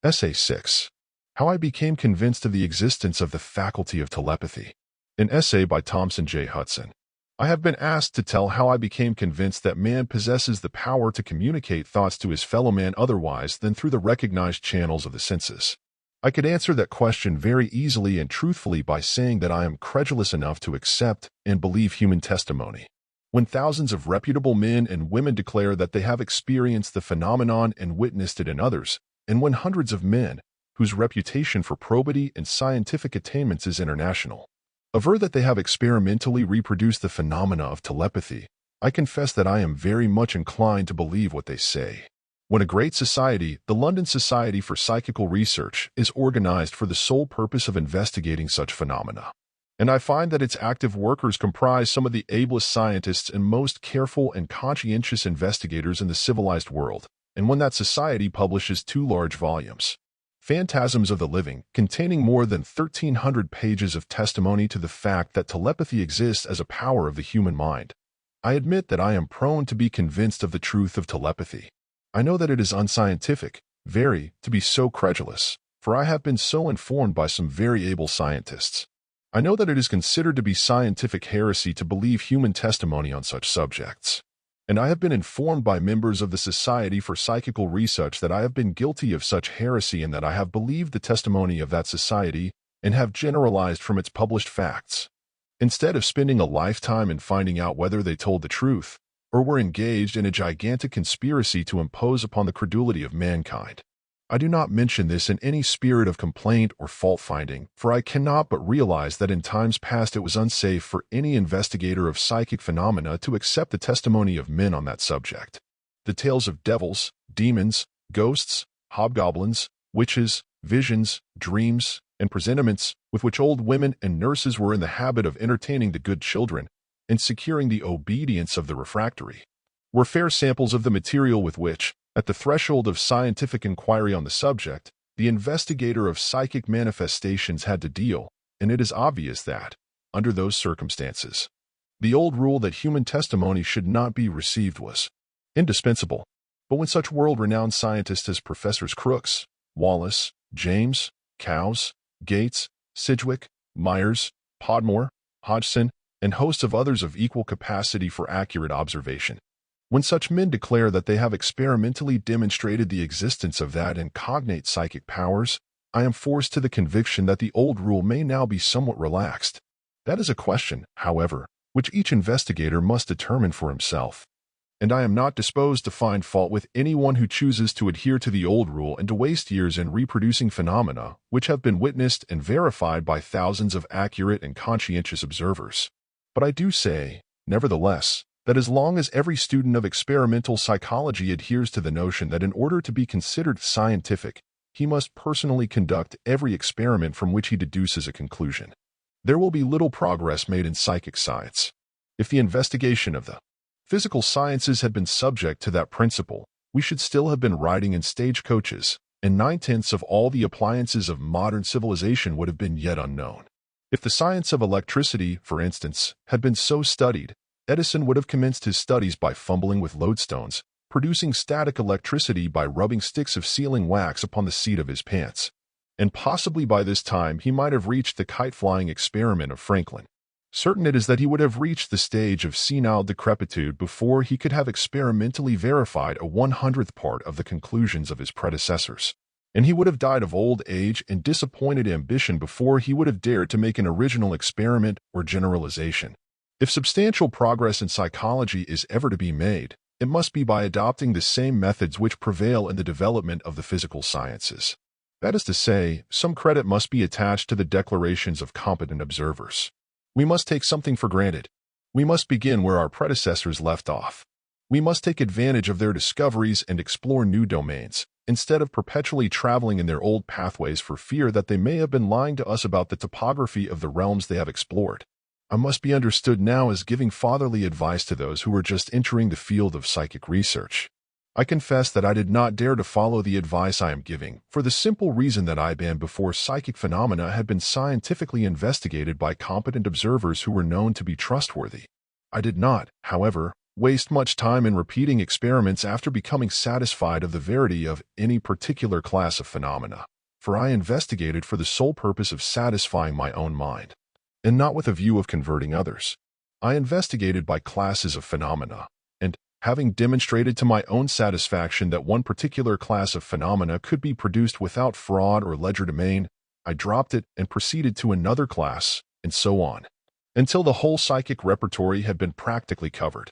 Essay 6. How I Became Convinced of the Existence of the Faculty of Telepathy. An essay by Thomson Jay Hudson. I have been asked to tell how I became convinced that man possesses the power to communicate thoughts to his fellow man otherwise than through the recognized channels of the senses. I could answer that question very easily and truthfully by saying that I am credulous enough to accept and believe human testimony. When thousands of reputable men and women declare that they have experienced the phenomenon and witnessed it in others, and when hundreds of men, whose reputation for probity and scientific attainments is international, aver that they have experimentally reproduced the phenomena of telepathy, I confess that I am very much inclined to believe what they say. When a great society, the London Society for Psychical Research, is organized for the sole purpose of investigating such phenomena, and I find that its active workers comprise some of the ablest scientists and most careful and conscientious investigators in the civilized world, and when that society publishes 2 large volumes, Phantasms of the Living, containing more than 1,300 pages of testimony to the fact that telepathy exists as a power of the human mind, I admit that I am prone to be convinced of the truth of telepathy. I know that it is unscientific, to be so credulous, for I have been so informed by some very able scientists. I know that it is considered to be scientific heresy to believe human testimony on such subjects. And I have been informed by members of the Society for Psychical Research that I have been guilty of such heresy and that I have believed the testimony of that society and have generalized from its published facts. Instead of spending a lifetime in finding out whether they told the truth, or were engaged in a gigantic conspiracy to impose upon the credulity of mankind. I do not mention this in any spirit of complaint or fault-finding, for I cannot but realize that in times past it was unsafe for any investigator of psychic phenomena to accept the testimony of men on that subject. The tales of devils, demons, ghosts, hobgoblins, witches, visions, dreams, and presentiments with which old women and nurses were in the habit of entertaining the good children and securing the obedience of the refractory, were fair samples of the material with which, at the threshold of scientific inquiry on the subject, the investigator of psychic manifestations had to deal, and it is obvious that, under those circumstances, the old rule that human testimony should not be received was indispensable. But when such world-renowned scientists as Professors Crookes, Wallace, James, Coues, Gates, Sidgwick, Myers, Podmore, Hodgson, and hosts of others of equal capacity for accurate observation, when such men declare that they have experimentally demonstrated the existence of that and cognate psychic powers, I am forced to the conviction that the old rule may now be somewhat relaxed. That is a question, however, which each investigator must determine for himself. And I am not disposed to find fault with anyone who chooses to adhere to the old rule and to waste years in reproducing phenomena which have been witnessed and verified by thousands of accurate and conscientious observers. But I do say, nevertheless, that as long as every student of experimental psychology adheres to the notion that in order to be considered scientific, he must personally conduct every experiment from which he deduces a conclusion, there will be little progress made in psychic science. If the investigation of the physical sciences had been subject to that principle, we should still have been riding in stagecoaches, and 9/10 of all the appliances of modern civilization would have been yet unknown. If the science of electricity, for instance, had been so studied, Edison would have commenced his studies by fumbling with lodestones, producing static electricity by rubbing sticks of sealing wax upon the seat of his pants. And possibly by this time he might have reached the kite-flying experiment of Franklin. Certain it is that he would have reached the stage of senile decrepitude before he could have experimentally verified a 100th part of the conclusions of his predecessors. And he would have died of old age and disappointed ambition before he would have dared to make an original experiment or generalization. If substantial progress in psychology is ever to be made, it must be by adopting the same methods which prevail in the development of the physical sciences. That is to say, some credit must be attached to the declarations of competent observers. We must take something for granted. We must begin where our predecessors left off. We must take advantage of their discoveries and explore new domains, instead of perpetually traveling in their old pathways for fear that they may have been lying to us about the topography of the realms they have explored. I must be understood now as giving fatherly advice to those who were just entering the field of psychic research. I confess that I did not dare to follow the advice I am giving, for the simple reason that I been before psychic phenomena had been scientifically investigated by competent observers who were known to be trustworthy. I did not, however, waste much time in repeating experiments after becoming satisfied of the verity of any particular class of phenomena, for I investigated for the sole purpose of satisfying my own mind, and not with a view of converting others. I investigated by classes of phenomena, and, having demonstrated to my own satisfaction that one particular class of phenomena could be produced without fraud or legerdemain, I dropped it and proceeded to another class, and so on, until the whole psychic repertory had been practically covered.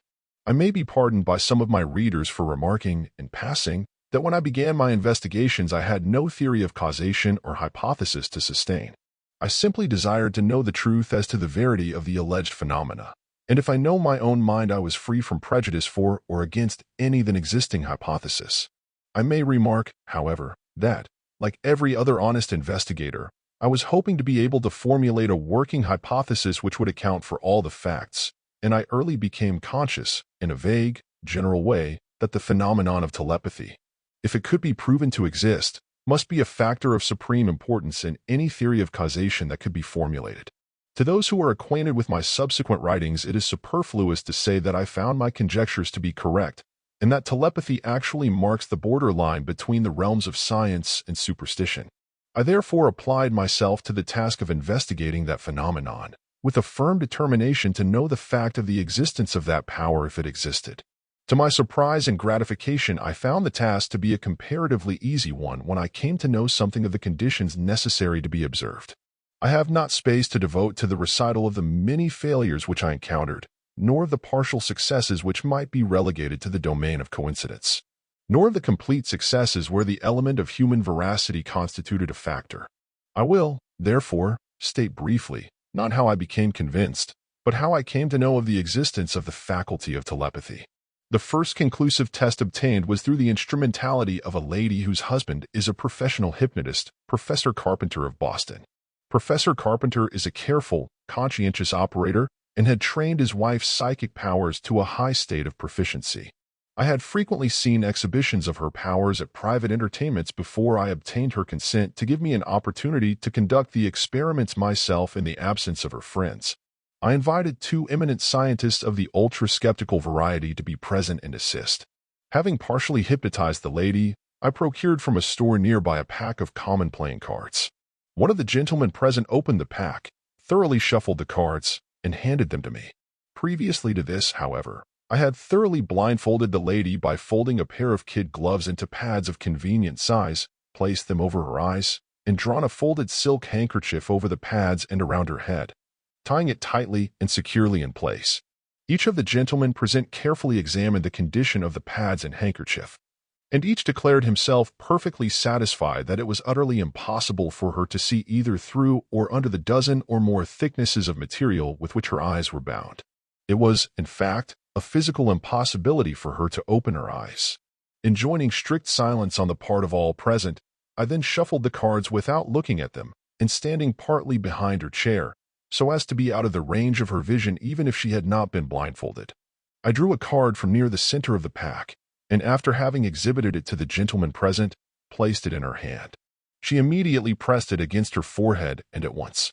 I may be pardoned by some of my readers for remarking, in passing, that when I began my investigations I had no theory of causation or hypothesis to sustain. I simply desired to know the truth as to the verity of the alleged phenomena, and if I know my own mind I was free from prejudice for or against any then existing hypothesis. I may remark, however, that, like every other honest investigator, I was hoping to be able to formulate a working hypothesis which would account for all the facts, and I early became conscious, in a vague, general way, that the phenomenon of telepathy, if it could be proven to exist, must be a factor of supreme importance in any theory of causation that could be formulated. To those who are acquainted with my subsequent writings, it is superfluous to say that I found my conjectures to be correct, and that telepathy actually marks the borderline between the realms of science and superstition. I therefore applied myself to the task of investigating that phenomenon, with a firm determination to know the fact of the existence of that power if it existed. To my surprise and gratification, I found the task to be a comparatively easy one when I came to know something of the conditions necessary to be observed. I have not space to devote to the recital of the many failures which I encountered, nor of the partial successes which might be relegated to the domain of coincidence, nor of the complete successes where the element of human veracity constituted a factor. I will, therefore, state briefly, not how I became convinced, but how I came to know of the existence of the faculty of telepathy. The first conclusive test obtained was through the instrumentality of a lady whose husband is a professional hypnotist, Professor Carpenter of Boston. Professor Carpenter is a careful, conscientious operator and had trained his wife's psychic powers to a high state of proficiency. I had frequently seen exhibitions of her powers at private entertainments before I obtained her consent to give me an opportunity to conduct the experiments myself in the absence of her friends. I invited two eminent scientists of the ultra-skeptical variety to be present and assist. Having partially hypnotized the lady, I procured from a store nearby a pack of common playing cards. One of the gentlemen present opened the pack, thoroughly shuffled the cards, and handed them to me. Previously to this, however, I had thoroughly blindfolded the lady by folding a pair of kid gloves into pads of convenient size, placed them over her eyes, and drawn a folded silk handkerchief over the pads and around her head, tying it tightly and securely in place. Each of the gentlemen present carefully examined the condition of the pads and handkerchief, and each declared himself perfectly satisfied that it was utterly impossible for her to see either through or under the dozen or more thicknesses of material with which her eyes were bound. It was, in fact, a physical impossibility for her to open her eyes. Enjoining strict silence on the part of all present, I then shuffled the cards without looking at them, and standing partly behind her chair, so as to be out of the range of her vision even if she had not been blindfolded. I drew a card from near the center of the pack, and after having exhibited it to the gentleman present, placed it in her hand. She immediately pressed it against her forehead and at once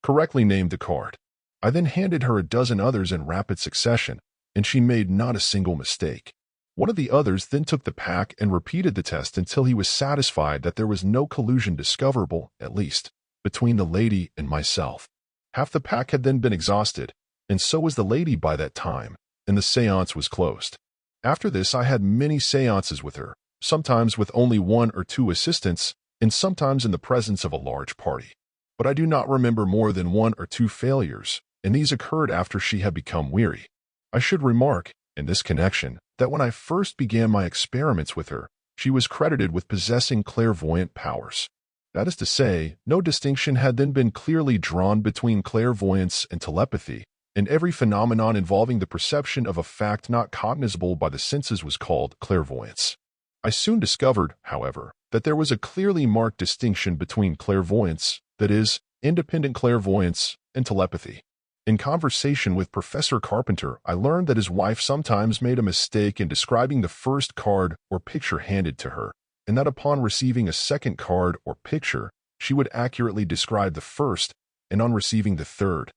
correctly named the card. I then handed her a dozen others in rapid succession, and she made not a single mistake. One of the others then took the pack and repeated the test until he was satisfied that there was no collusion discoverable, at least, between the lady and myself. Half the pack had then been exhausted, and so was the lady by that time, and the séance was closed. After this I had many séances with her, sometimes with only one or two assistants, and sometimes in the presence of a large party. But I do not remember more than one or two failures, and these occurred after she had become weary. I should remark, in this connection, that when I first began my experiments with her, she was credited with possessing clairvoyant powers. That is to say, no distinction had then been clearly drawn between clairvoyance and telepathy, and every phenomenon involving the perception of a fact not cognizable by the senses was called clairvoyance. I soon discovered, however, that there was a clearly marked distinction between clairvoyance, that is, independent clairvoyance, and telepathy. In conversation with Professor Carpenter, I learned that his wife sometimes made a mistake in describing the first card or picture handed to her, and that upon receiving a second card or picture, she would accurately describe the first, and on receiving the third,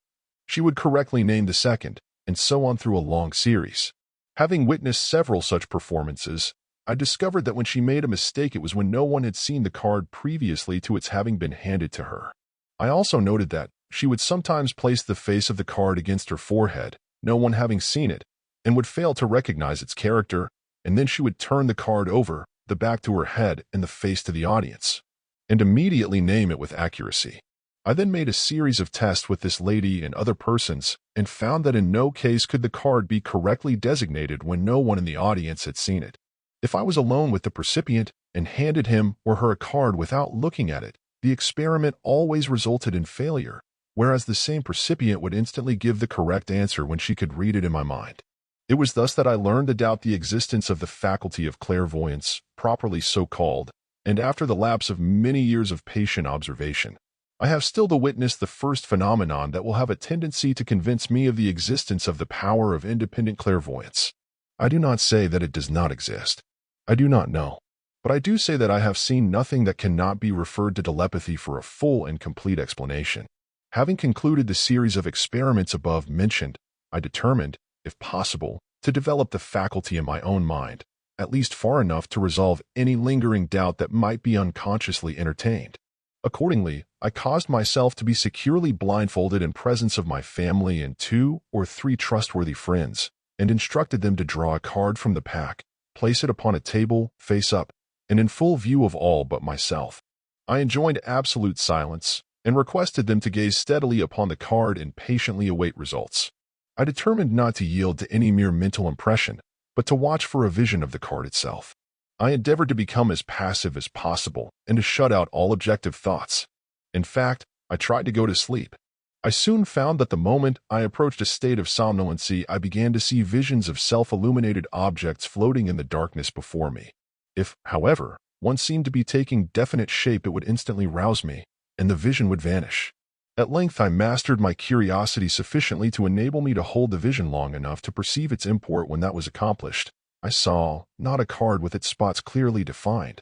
she would correctly name the second, and so on through a long series. Having witnessed several such performances, I discovered that when she made a mistake, it was when no one had seen the card previously to its having been handed to her. I also noted that she would sometimes place the face of the card against her forehead, no one having seen it, and would fail to recognize its character, and then she would turn the card over, the back to her head and the face to the audience, and immediately name it with accuracy. I then made a series of tests with this lady and other persons, and found that in no case could the card be correctly designated when no one in the audience had seen it. If I was alone with the recipient and handed him or her a card without looking at it, the experiment always resulted in failure, whereas the same recipient would instantly give the correct answer when she could read it in my mind. It was thus that I learned to doubt the existence of the faculty of clairvoyance, properly so called, and after the lapse of many years of patient observation, I have still to witness the first phenomenon that will have a tendency to convince me of the existence of the power of independent clairvoyance. I do not say that it does not exist. I do not know. But I do say that I have seen nothing that cannot be referred to telepathy for a full and complete explanation. Having concluded the series of experiments above mentioned, I determined, if possible, to develop the faculty in my own mind, at least far enough to resolve any lingering doubt that might be unconsciously entertained. Accordingly, I caused myself to be securely blindfolded in presence of my family and 2 or 3 trustworthy friends, and instructed them to draw a card from the pack, place it upon a table, face up, and in full view of all but myself. I enjoined absolute silence, and requested them to gaze steadily upon the card and patiently await results. I determined not to yield to any mere mental impression, but to watch for a vision of the card itself. I endeavored to become as passive as possible and to shut out all objective thoughts. In fact, I tried to go to sleep. I soon found that the moment I approached a state of somnolency, I began to see visions of self-illuminated objects floating in the darkness before me. If, however, one seemed to be taking definite shape, it would instantly rouse me, and the vision would vanish. At length I mastered my curiosity sufficiently to enable me to hold the vision long enough to perceive its import. When that was accomplished, I saw, not a card with its spots clearly defined,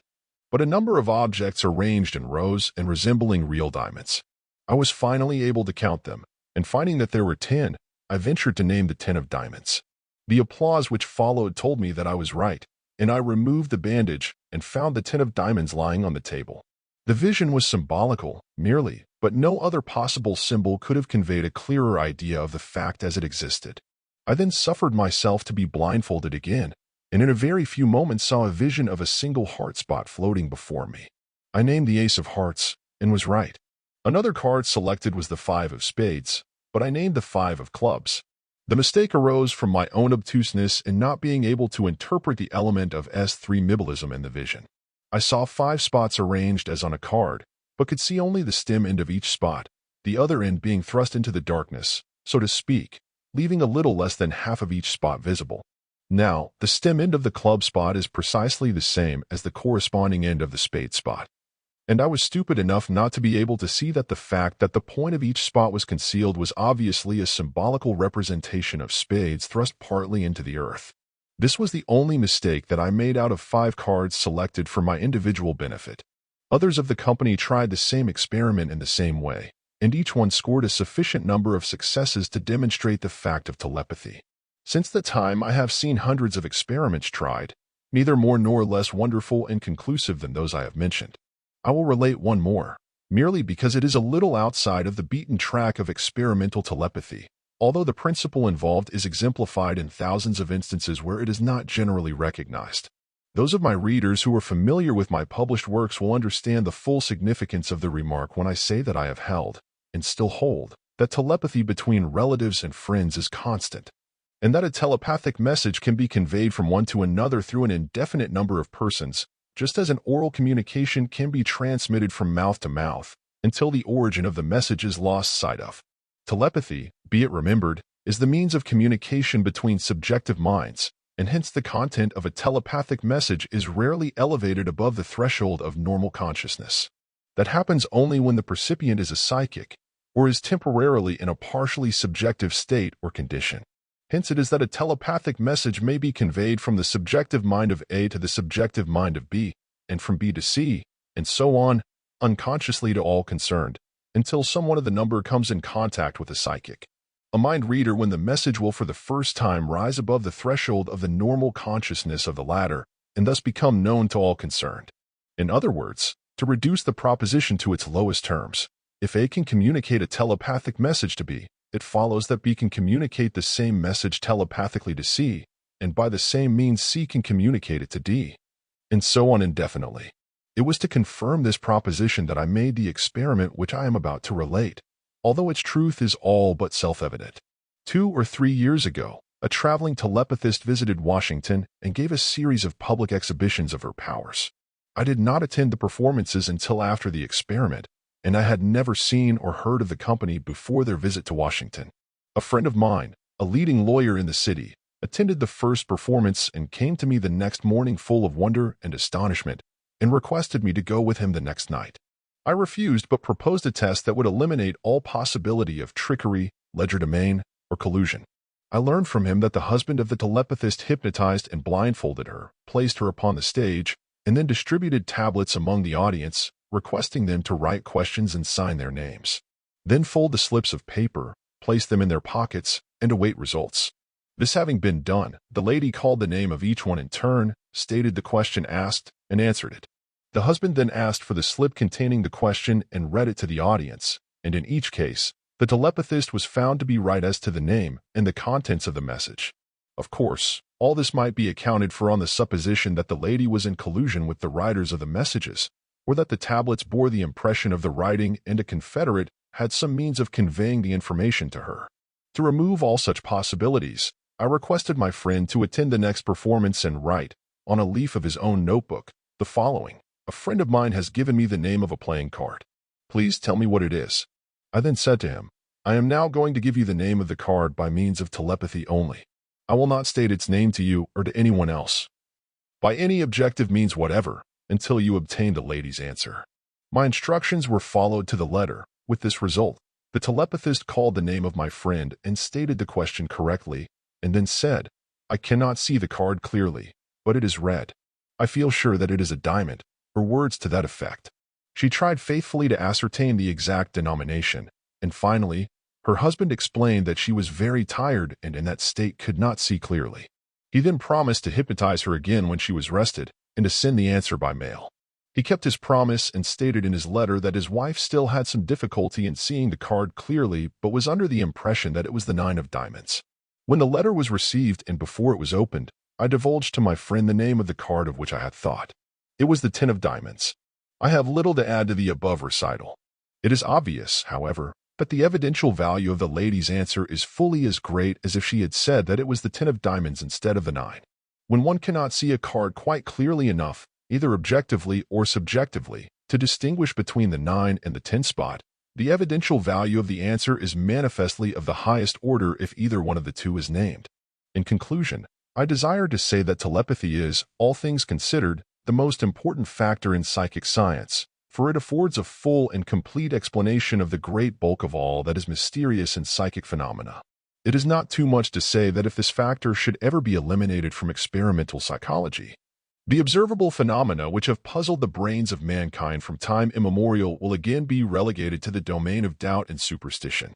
but a number of objects arranged in rows and resembling real diamonds. I was finally able to count them, and finding that there were 10, I ventured to name the 10 of diamonds. The applause which followed told me that I was right, and I removed the bandage and found the 10 of diamonds lying on the table. The vision was symbolical, merely, but no other possible symbol could have conveyed a clearer idea of the fact as it existed. I then suffered myself to be blindfolded again, and in a very few moments saw a vision of a single heart spot floating before me. I named the Ace of Hearts, and was right. Another card selected was the 5 of Spades, but I named the 5 of Clubs. The mistake arose from my own obtuseness in not being able to interpret the element of S3-mibalism in the vision. I saw 5 spots arranged as on a card, but could see only the stem end of each spot, the other end being thrust into the darkness, so to speak, leaving a little less than half of each spot visible. Now, the stem end of the club spot is precisely the same as the corresponding end of the spade spot. And I was stupid enough not to be able to see that the fact that the point of each spot was concealed was obviously a symbolical representation of spades thrust partly into the earth. This was the only mistake that I made out of 5 cards selected for my individual benefit. Others of the company tried the same experiment in the same way, and each one scored a sufficient number of successes to demonstrate the fact of telepathy. Since the time I have seen hundreds of experiments tried, neither more nor less wonderful and conclusive than those I have mentioned. I will relate one more, merely because it is a little outside of the beaten track of experimental telepathy, although the principle involved is exemplified in thousands of instances where it is not generally recognized. Those of my readers who are familiar with my published works will understand the full significance of the remark when I say that I have held, and still hold, that telepathy between relatives and friends is constant, and that a telepathic message can be conveyed from one to another through an indefinite number of persons, just as an oral communication can be transmitted from mouth to mouth, until the origin of the message is lost sight of. Telepathy, be it remembered, is the means of communication between subjective minds, and hence the content of a telepathic message is rarely elevated above the threshold of normal consciousness. That happens only when the recipient is a psychic, or is temporarily in a partially subjective state or condition. Hence it is that a telepathic message may be conveyed from the subjective mind of A to the subjective mind of B, and from B to C, and so on, unconsciously to all concerned, until someone of the number comes in contact with a psychic. a mind reader when the message will for the first time rise above the threshold of the normal consciousness of the latter and thus become known to all concerned. In other words, to reduce the proposition to its lowest terms, if A can communicate a telepathic message to B, it follows that B can communicate the same message telepathically to C, and by the same means C can communicate it to D, and so on indefinitely. It was to confirm this proposition that I made the experiment which I am about to relate, although its truth is all but self-evident. 2 or 3 years ago, a traveling telepathist visited Washington and gave a series of public exhibitions of her powers. I did not attend the performances until after the experiment, and I had never seen or heard of the company before their visit to Washington. A friend of mine, a leading lawyer in the city, attended the first performance and came to me the next morning full of wonder and astonishment and requested me to go with him the next night. I refused but proposed a test that would eliminate all possibility of trickery, legerdemain, or collusion. I learned from him that the husband of the telepathist hypnotized and blindfolded her, placed her upon the stage, and then distributed tablets among the audience, requesting them to write questions and sign their names. Then fold the slips of paper, place them in their pockets, and await results. This having been done, the lady called the name of each one in turn, stated the question asked, and answered it. The husband then asked for the slip containing the question and read it to the audience, and in each case, the telepathist was found to be right as to the name and the contents of the message. Of course, all this might be accounted for on the supposition that the lady was in collusion with the writers of the messages, or that the tablets bore the impression of the writing and a confederate had some means of conveying the information to her. To remove all such possibilities, I requested my friend to attend the next performance and write, on a leaf of his own notebook, the following: "A friend of mine has given me the name of a playing card. Please tell me what it is." I then said to him, "I am now going to give you the name of the card by means of telepathy only. I will not state its name to you or to anyone else, by any objective means whatever, until you obtain the lady's answer." My instructions were followed to the letter, with this result. The telepathist called the name of my friend and stated the question correctly, and then said, "I cannot see the card clearly, but it is red. I feel sure that it is a diamond," or words to that effect. She tried faithfully to ascertain the exact denomination, and finally, her husband explained that she was very tired and in that state could not see clearly. He then promised to hypnotize her again when she was rested and to send the answer by mail. He kept his promise and stated in his letter that his wife still had some difficulty in seeing the card clearly but was under the impression that it was the 9 of diamonds. When the letter was received and before it was opened, I divulged to my friend the name of the card of which I had thought. It was the 10 of diamonds. I have little to add to the above recital. It is obvious, however, that the evidential value of the lady's answer is fully as great as if she had said that it was the 10 of diamonds instead of the 9. When one cannot see a card quite clearly enough, either objectively or subjectively, to distinguish between the 9 and the 10 spot, the evidential value of the answer is manifestly of the highest order if either one of the two is named. In conclusion, I desire to say that telepathy is, all things considered, the most important factor in psychic science, for it affords a full and complete explanation of the great bulk of all that is mysterious in psychic phenomena. It is not too much to say that if this factor should ever be eliminated from experimental psychology, the observable phenomena which have puzzled the brains of mankind from time immemorial will again be relegated to the domain of doubt and superstition.